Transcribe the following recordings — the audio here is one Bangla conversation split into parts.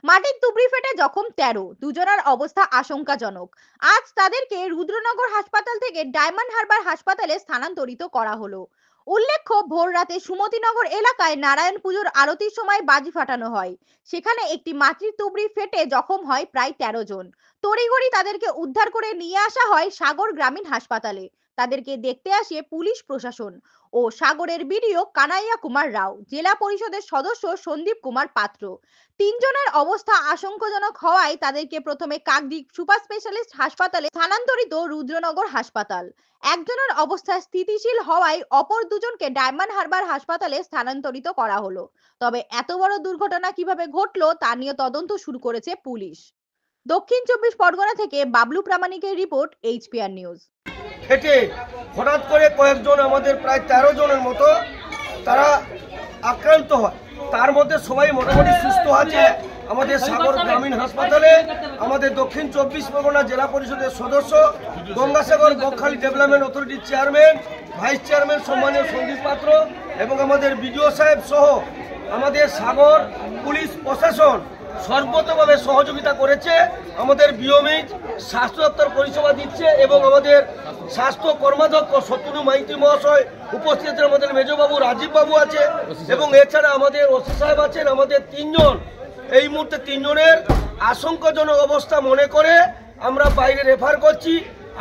মাটির তুবড়ি ফেটে জখম 13, দুজনের অবস্থা আশঙ্কাজনক। আজ তাদেরকে রুদ্রনগর হাসপাতাল থেকে ডায়মন্ড হারবার হাসপাতালে স্থানান্তরিত করা হলো। উল্লেখ্য, ভোর রাতে সুমতিনগর এলাকায় নারায়ণ পুজোর আরতির সময় বাজি ফাটানো হয়। সেখানে একটি মাটির তুবড়ি ফেটে জখম হয় প্রায় 13 জন। তড়িঘড়ি তাদেরকে উদ্ধার করে নিয়ে আসা হয় সাগর গ্রামীণ হাসপাতালে। তাদেরকে দেখতে আসে পুলিশ প্রশাসন ও সাগরের বিডিও কানাইয়া কুমার রাও, জেলা পরিষদের সদস্য সন্দীপ কুমার পাত্র। তিনজনের অবস্থা আশঙ্কাজনক হওয়ায় তাদেরকে প্রথমে কাকদ্বীপ সুপার স্পেশালিস্ট হাসপাতালে স্থানান্তরিত রুদ্রনগর হাসপাতাল। একজনের অবস্থা স্থিতিশীল হওয়ায় অপর দুজনকে ডায়মন্ড হারবার হাসপাতালে স্থানান্তরিত করা হলো। তবে এত বড় দুর্ঘটনা কিভাবে ঘটলো তা নিয়ে তদন্ত শুরু করেছে পুলিশ। দক্ষিণ 24 পরগনা থেকে বাবলু প্রামাণিকের রিপোর্ট, HPR নিউজ। ফেটে হঠাৎ করে কয়েকজন, আমাদের প্রায় 13 জনের মতো তারা আক্রান্ত হয়। তার মধ্যে সবাই মোটামুটি সুস্থ আছে আমাদের সাগর গ্রামীণ হাসপাতালে। আমাদের দক্ষিণ 24 পরগনা জেলা পরিষদের সদস্য, গঙ্গাসাগর বকখালি ডেভেলপমেন্ট অথরিটির চেয়ারম্যান, ভাইস চেয়ারম্যান সম্মানীয় সন্দীপ পাত্র এবং আমাদের বিডিও সাহেব সহ আমাদের সাগর পুলিশ প্রশাসন সর্বতভাবে সহযোগিতা করেছে। আমাদের বিওমিজ স্বাস্থ্য দপ্তর পরিষেবা দিচ্ছে এবং আমাদের স্বাস্থ্য কর্মাধ্যক্ষ শত্রু মাইতি মহাশয় উপস্থিত আছেন, আমাদের মেজবাবু রাজীব বাবু আছে এবং এছাড়া আমাদের ওসি সাহেব আছেন। আমাদের তিনজন এই মুহূর্তে তিনজনের আশঙ্কাজনক অবস্থা মনে করে আমরা বাইরে রেফার করছি।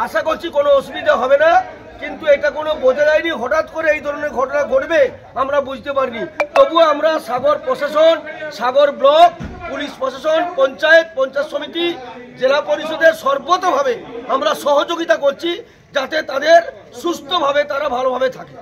আশা করছি কোনো অসুবিধা হবে না, কিন্তু এটা কোনো বোঝা যায়নি হঠাৎ করে এই ধরনের ঘটনা ঘটবে আমরা বুঝতে পারিনি। তবুও আমরা সাগর প্রশাসন, সাগর ব্লক পুলিশ প্রশাসন, পঞ্চায়েত সমিতি, জেলা পরিষদের সর্বতভাবে আমরা সহযোগিতা করছি যাতে তাদের সুস্থভাবে তারা ভালোভাবে থাকে।